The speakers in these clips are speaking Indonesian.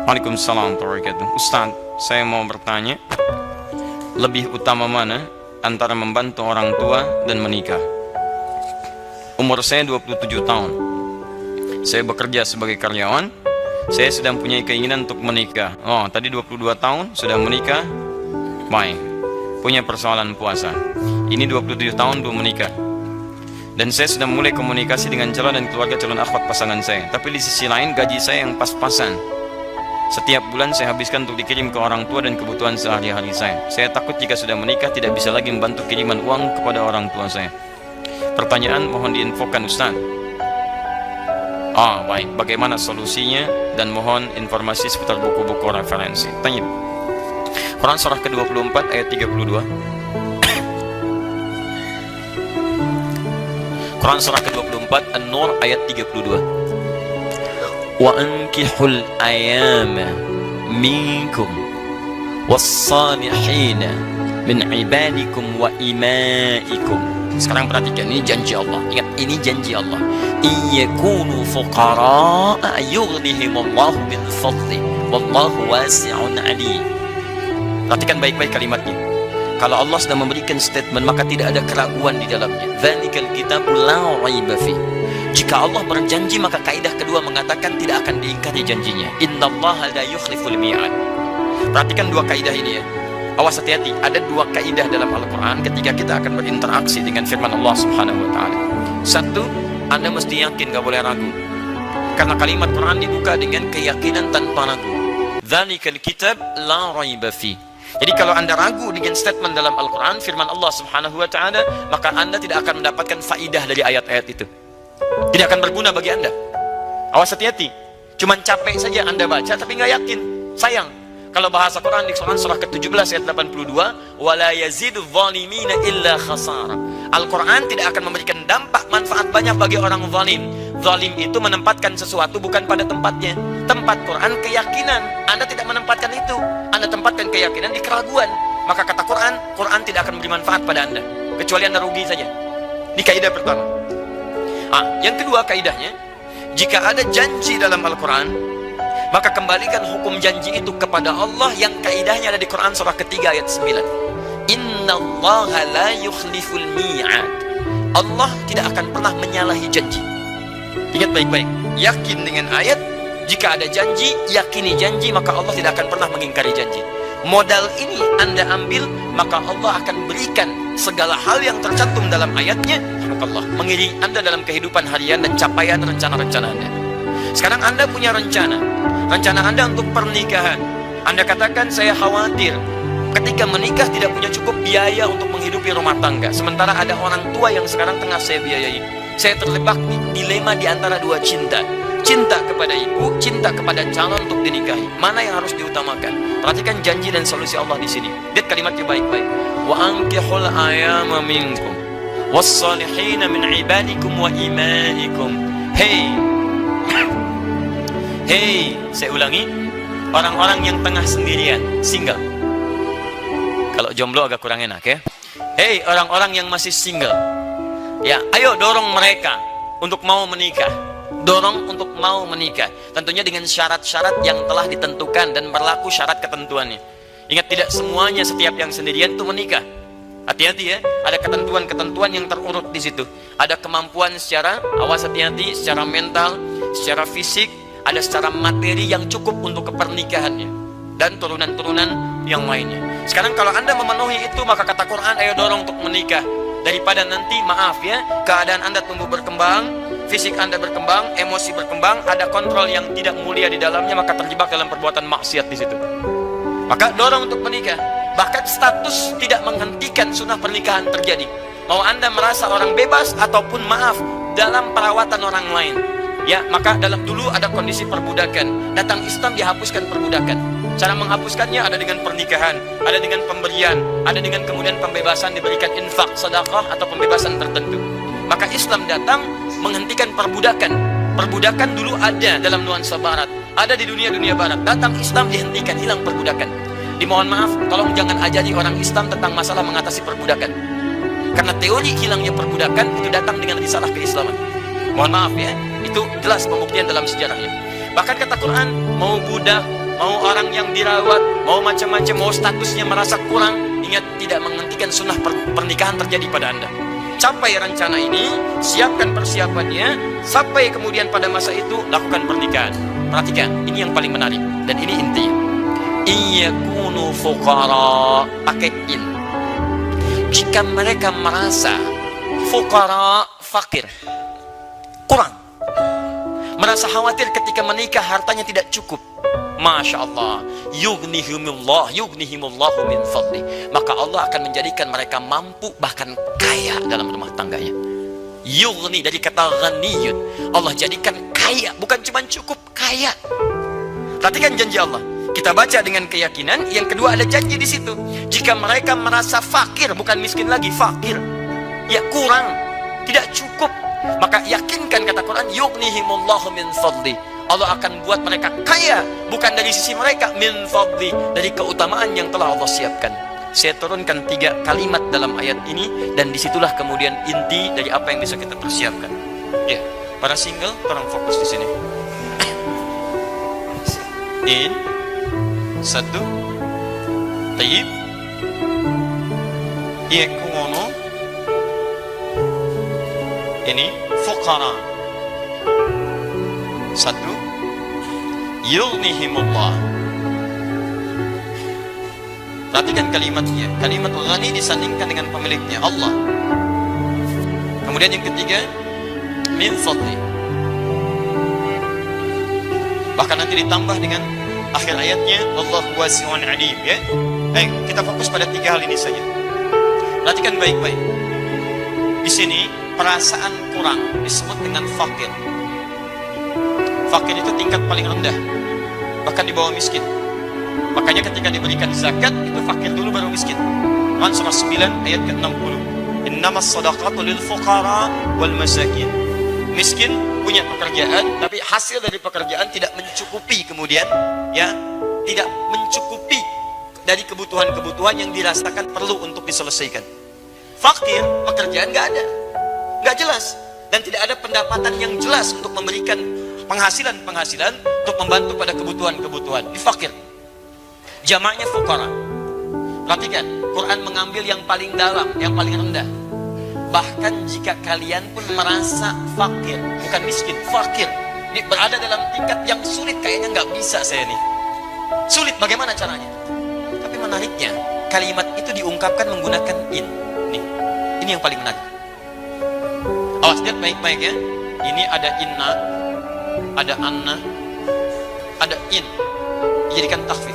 Waalaikumsalam warahmatullahi wabarakatuh. Ustaz, saya mau bertanya, lebih utama mana antara membantu orang tua dan menikah? Umur saya 27 tahun. Saya bekerja sebagai karyawan. Saya sedang punya keinginan untuk menikah. Tadi 22 tahun sudah menikah. Baik. Punya persoalan puasa. Ini 27 tahun belum menikah. Dan saya sudah mulai komunikasi dengan calon dan keluarga calon akhwat pasangan saya. Tapi di sisi lain gaji saya yang pas-pasan. Setiap bulan saya habiskan untuk dikirim ke orang tua dan kebutuhan sehari-hari saya. Saya takut jika sudah menikah tidak bisa lagi membantu kiriman uang kepada orang tua saya. Pertanyaan mohon diinfokan Ustaz. Baik, bagaimana solusinya dan mohon informasi seputar buku-buku referensi. Tanya. Quran surah ke-24 ayat 32. Quran surah ke-24 An-Nur ayat 32. Wa ankihul ayama minkum was-salihin min ibadikum wa imaikum. Sekarang perhatikan, ini janji Allah. Ingat, ini janji Allah. Iyakunu fuqara'a yughnihimullahu min fadli wallahu wasi'un alim. Perhatikan baik-baik kalimatnya. Kalau Allah sudah memberikan statement, maka tidak ada keraguan di dalamnya. Dzalikal kitabu la raiba fi. Jika Allah berjanji, maka kaidah kedua mengatakan tidak akan diingkari janjinya. Innallaha la yukhliful mi'ad. Perhatikan dua kaidah ini ya. Awas, hati-hati. Ada dua kaidah dalam Al-Quran ketika kita akan berinteraksi dengan firman Allah Subhanahu wa ta'ala. Satu, Anda mesti yakin, gak boleh ragu. Karena kalimat Quran dibuka dengan keyakinan tanpa ragu. Dzalikal kitab la raiba fi. Jadi kalau Anda ragu dengan statement dalam Al-Quran, firman Allah Subhanahu wa ta'ala, maka Anda tidak akan mendapatkan faidah dari ayat-ayat itu. Tidak akan berguna bagi Anda. Awas, hati-hati. Cuman capek saja Anda baca tapi nggak yakin. Sayang. Kalau bahasa Quran di Quran surah ke-17 ayat 82, wala yazidu zalimina illa khasara. Al-Quran tidak akan memberikan dampak manfaat banyak bagi orang zalim. Zalim itu menempatkan sesuatu bukan pada tempatnya. Tempat Quran keyakinan. Anda tidak menempatkan itu. Anda tempatkan keyakinan di keraguan. Maka kata Quran, Quran tidak akan memberi manfaat pada Anda kecuali Anda rugi saja. Ini kaidah pertama. Yang kedua kaidahnya, jika ada janji dalam Al-Quran, maka kembalikan hukum janji itu kepada Allah yang kaidahnya ada di Quran surah ketiga ayat 9. Innallaha la yukhliful mi'ad. Allah tidak akan pernah menyalahi janji. Ingat baik-baik, yakin dengan ayat. Jika ada janji, yakini janji, maka Allah tidak akan pernah mengingkari janji. Modal ini Anda ambil, maka Allah akan berikan segala hal yang tercantum dalam ayatnya. Allah mengiringi Anda dalam kehidupan harian dan capaian rencana-rencana Anda. Sekarang Anda punya rencana Anda untuk pernikahan. Anda katakan, saya khawatir ketika menikah tidak punya cukup biaya untuk menghidupi rumah tangga. Sementara ada orang tua yang sekarang tengah saya biayai. Saya terjebak di dilema di antara dua cinta. Cinta kepada ibu, cinta kepada calon untuk dinikahi. Mana yang harus diutamakan? Perhatikan janji dan solusi Allah di sini. Lihat kalimatnya baik-baik. Wa ankihul ayama minkum was-salihin min ibadikum wa imaikum. Hey, saya ulangi. Orang-orang yang tengah sendirian, single. Kalau jomblo agak kurang enak ya. Hey, orang-orang yang masih single. Ya, ayo dorong mereka untuk mau menikah. Dorong untuk mau menikah. Tentunya dengan syarat-syarat yang telah ditentukan dan berlaku syarat ketentuannya. Ingat, tidak semuanya setiap yang sendirian itu menikah. Hati-hati ya, ada ketentuan-ketentuan yang terurut di situ. Ada kemampuan secara, awas hati-hati, secara mental, secara fisik, ada secara materi yang cukup untuk kepernikahannya dan turunan-turunan yang lainnya. Sekarang kalau Anda memenuhi itu, maka kata Quran, ayo dorong untuk menikah. Daripada nanti, maaf ya, keadaan Anda tumbuh berkembang, fisik Anda berkembang, emosi berkembang, ada kontrol yang tidak mulia di dalamnya, maka terjebak dalam perbuatan maksiat di situ. Maka dorong untuk menikah. Bahkan status tidak menghentikan sunnah pernikahan terjadi. Mau Anda merasa orang bebas ataupun maaf dalam perawatan orang lain. Ya, maka dalam dulu ada kondisi perbudakan. Datang Islam dihapuskan perbudakan. Cara menghapuskannya ada dengan pernikahan, ada dengan pemberian, ada dengan kemudian pembebasan diberikan infak, sedekah atau pembebasan tertentu. Maka Islam datang menghentikan perbudakan. Perbudakan dulu ada dalam nuansa barat, ada di dunia barat. Datang Islam dihentikan, hilang perbudakan. Dimohon maaf, tolong jangan ajari orang Islam tentang masalah mengatasi perbudakan. Karena teori hilangnya perbudakan itu datang dengan risalah keislaman. Mohon maaf ya, itu jelas pembuktian dalam sejarahnya. Bahkan kata Quran, mau budak, mau orang yang dirawat, mau macam-macam, mau statusnya merasa kurang, ingat tidak menghentikan sunnah pernikahan terjadi pada Anda. Capai rencana ini, siapkan persiapannya, sampai kemudian pada masa itu lakukan pernikahan. Perhatikan, ini yang paling menarik dan ini intinya. Iyakunu fuqara, pakai in. Jika mereka merasa fuqara, fakir, kurang, merasa khawatir ketika menikah hartanya tidak cukup, Masya Allah, yughnihimullahu min fadli, maka Allah akan menjadikan mereka mampu bahkan kaya dalam rumah tangganya. Yughni dari kata ghaniyun, Allah jadikan kaya, bukan cuma cukup, kaya. Perhatikan janji Allah. Kita baca dengan keyakinan. Yang kedua ada janji di situ. Jika mereka merasa fakir, bukan miskin lagi, fakir, ya kurang, tidak cukup, maka yakinkan kata Quran, yughnihimullahu min fadli, Allah akan buat mereka kaya, bukan dari sisi mereka, min fadli, dari keutamaan yang telah Allah siapkan. Saya turunkan 3 kalimat dalam ayat ini, dan disitulah kemudian inti dari apa yang bisa kita persiapkan. Ya, para single, tolong fokus di sini. In, 1, tayyib, yakuno, ini fuqara, 1, yughnihimullah. Perhatikan kalimatnya. Kalimat ghani disandingkan dengan pemiliknya, Allah. Kemudian yang ketiga, min fadli. Bahkan nanti ditambah dengan akhir ayatnya, Allahu wasi'un alim, ya. Baik, kita fokus pada 3 hal ini saja. Perhatikan baik-baik. Di sini perasaan kurang disebut dengan fakir. Fakir itu tingkat paling rendah, bahkan di bawah miskin. Makanya ketika diberikan zakat, itu fakir dulu baru miskin. Quran surah 9 ayat ke-60. Innamas shadaqatu lil fuqara wal masakin. Miskin punya pekerjaan, tapi hasil dari pekerjaan tidak mencukupi, kemudian ya, tidak mencukupi dari kebutuhan-kebutuhan yang dirasakan perlu untuk diselesaikan. Fakir, pekerjaan nggak ada, nggak jelas, dan tidak ada pendapatan yang jelas untuk memberikan penghasilan untuk membantu pada kebutuhan-kebutuhan. Ini fakir. Jamaknya fuqara. Perhatikan, Quran mengambil yang paling dalam, yang paling rendah. Bahkan jika kalian pun merasa fakir, bukan miskin, fakir, ini berada dalam tingkat yang sulit, kayaknya nggak bisa saya nih. Sulit, bagaimana caranya? Tapi menariknya, kalimat itu diungkapkan menggunakan in. Ini yang paling menarik. Awas, lihat baik-baik ya. Ini ada inna, ada anna, ada in, dijadikan takhfif.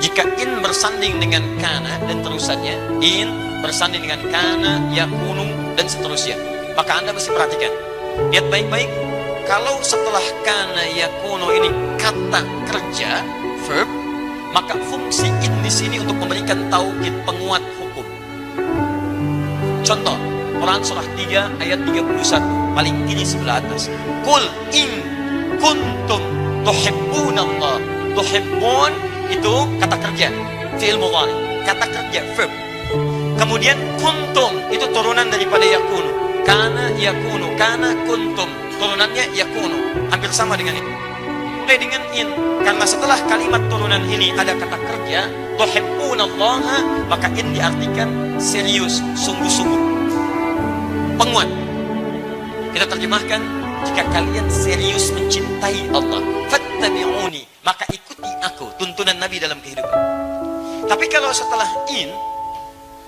Jika in bersanding dengan kana dan terusannya, in bersanding dengan kana, yakunu, dan seterusnya, maka Anda mesti perhatikan. Lihat baik-baik. Kalau setelah kana, yakunu ini kata kerja, verb, maka fungsi in di sini untuk memberikan taukid, penguat hukum. Contoh, Quran surah 3 ayat 31, paling tinggi sebelah atas. Qul in kuntum tuhibbunallah. Tuhibbun itu kata kerja, fi'il mudhari, kata kerja, verb. Kemudian kuntum itu turunan daripada yakunu. Kana yakunu, kana kuntum, turunannya yakunu. Hampir sama dengan itu. Mulai dengan in, karena setelah kalimat turunan ini ada kata kerja, tuhibbunallaha, maka in diartikan serius, sungguh-sungguh, penguat. Kita terjemahkan, jika kalian serius mencintai Allah, fattabi'uni, maka ikuti aku, tuntunan Nabi dalam kehidupan. Tapi kalau setelah in,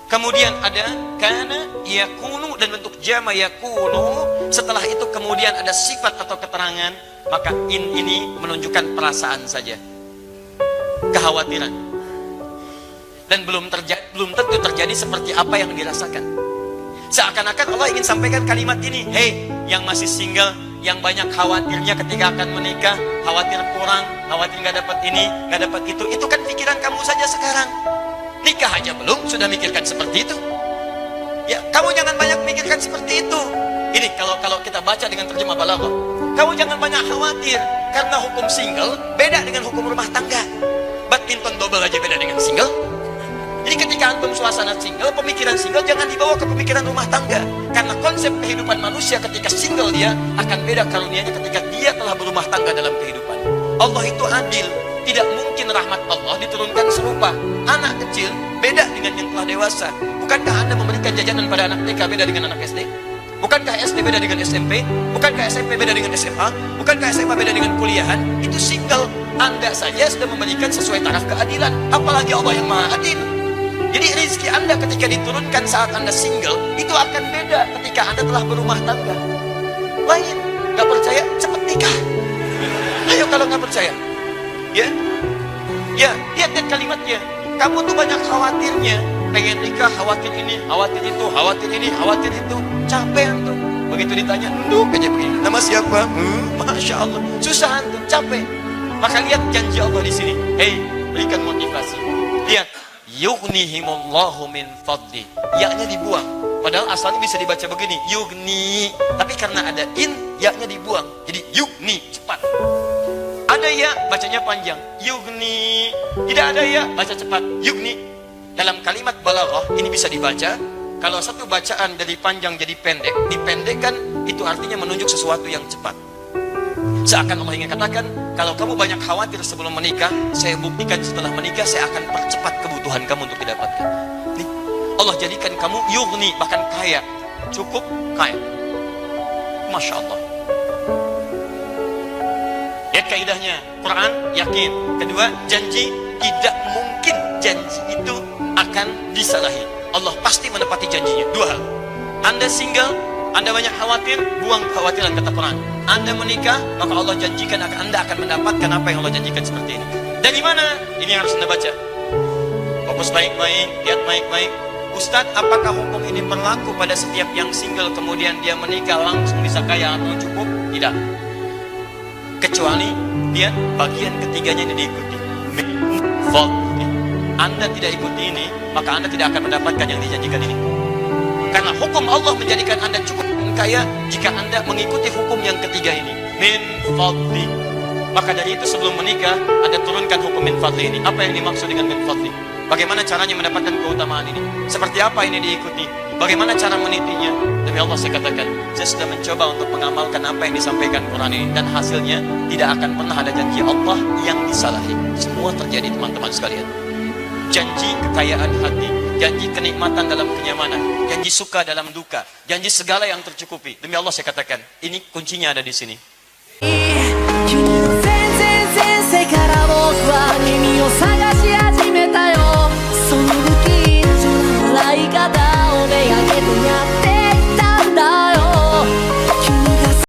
kemudian ada kana, yakunu, dan bentuk jama yakunu, setelah itu kemudian ada sifat atau keterangan, maka in ini menunjukkan perasaan saja, kekhawatiran, dan belum tentu terjadi seperti apa yang dirasakan. Seakan-akan Allah ingin sampaikan kalimat ini, hei yang masih single, yang banyak khawatirnya ketika akan menikah, khawatir kurang, khawatir nggak dapat ini, nggak dapat itu kan pikiran kamu saja sekarang. Nikah aja belum, sudah mikirkan seperti itu. Ya, kamu jangan banyak mikirkan seperti itu. Ini kalau kita baca dengan terjemah balaghah, kamu jangan banyak khawatir, karena hukum single beda dengan hukum rumah tangga. badminton double aja beda dengan single. Jadi ketika antum suasana single, pemikiran single jangan dibawa ke pemikiran rumah tangga. Karena konsep kehidupan manusia ketika single dia akan beda karunianya ketika dia telah berumah tangga dalam kehidupan. Allah itu adil. Tidak mungkin rahmat Allah diturunkan serupa. Anak kecil beda dengan yang telah dewasa. Bukankah Anda memberikan jajanan pada anak TK beda dengan anak SD? Bukankah SD beda dengan SMP? Bukankah SMP beda dengan SMA? Bukankah SMA beda dengan kuliahan? Itu single. Anda saja sudah memberikan sesuai taraf keadilan. Apalagi Allah yang maha adil. Jadi rezeki Anda ketika diturunkan saat Anda single, itu akan beda ketika Anda telah berumah tangga. Lain. Gak percaya? Cepat nikah. Ayo kalau gak percaya. Ya, lihat kalimatnya. Kamu tuh banyak khawatirnya. Pengen nikah, khawatir ini, khawatir itu, khawatir ini, khawatir itu. Capek antum. Begitu ditanya, nduk aja begini. Nama siapa? Masya Allah. Susah antum, capek. Maka lihat janji Allah di sini. Hei, berikan motivasi. Lihat, yughnihimullahu min fadli. Ya-nya dibuang. Padahal asalnya bisa dibaca begini, yugni. Tapi karena ada in, ya-nya dibuang. Jadi yugni, cepat. Ada ya, bacanya panjang, yugni. Tidak ada ya, baca cepat, yugni. Dalam kalimat balaghah ini bisa dibaca. Kalau satu bacaan dari panjang jadi pendek, dipendekkan, itu artinya menunjuk sesuatu yang cepat. Seakan Allah ingin katakan, kalau kamu banyak khawatir sebelum menikah, saya buktikan setelah menikah saya akan percepat kebutuhan kamu untuk didapatkan. Nih, Allah jadikan kamu yugni, bahkan kaya, cukup kaya. Masya Allah. Lihat kaidahnya, Quran yakin. Kedua, janji tidak mungkin janji itu akan disalahi. Allah pasti menepati janjinya. Dua hal. Anda single, Anda banyak khawatir, buang kekhawatiran kata Quran. Anda menikah, maka Allah janjikan Anda akan mendapatkan apa yang Allah janjikan seperti ini. Dari mana? Ini yang harus Anda baca. Fokus baik-baik, lihat baik-baik. Ustadz, apakah hukum ini berlaku pada setiap yang single kemudian dia menikah langsung bisa kaya atau cukup? Tidak. Kecuali lihat bagian ketiganya ini diikuti. Anda tidak ikuti ini, maka Anda tidak akan mendapatkan yang dijanjikan ini. Karena hukum Allah menjadikan Anda cukup kaya jika Anda mengikuti hukum yang ketiga ini, min fadli. Maka dari itu sebelum menikah Anda turunkan hukum min fadli ini. Apa yang dimaksud dengan min fadli? Bagaimana caranya mendapatkan keutamaan ini? Seperti apa ini diikuti? Bagaimana cara menitinya? Demi Allah saya katakan, saya sudah mencoba untuk mengamalkan apa yang disampaikan Quran ini, dan hasilnya tidak akan pernah ada janji Allah yang disalahi. Semua terjadi teman-teman sekalian. Janji kekayaan hati, janji kenikmatan dalam kenyamanan, janji suka dalam duka, janji segala yang tercukupi. Demi Allah saya katakan, ini kuncinya ada di sini.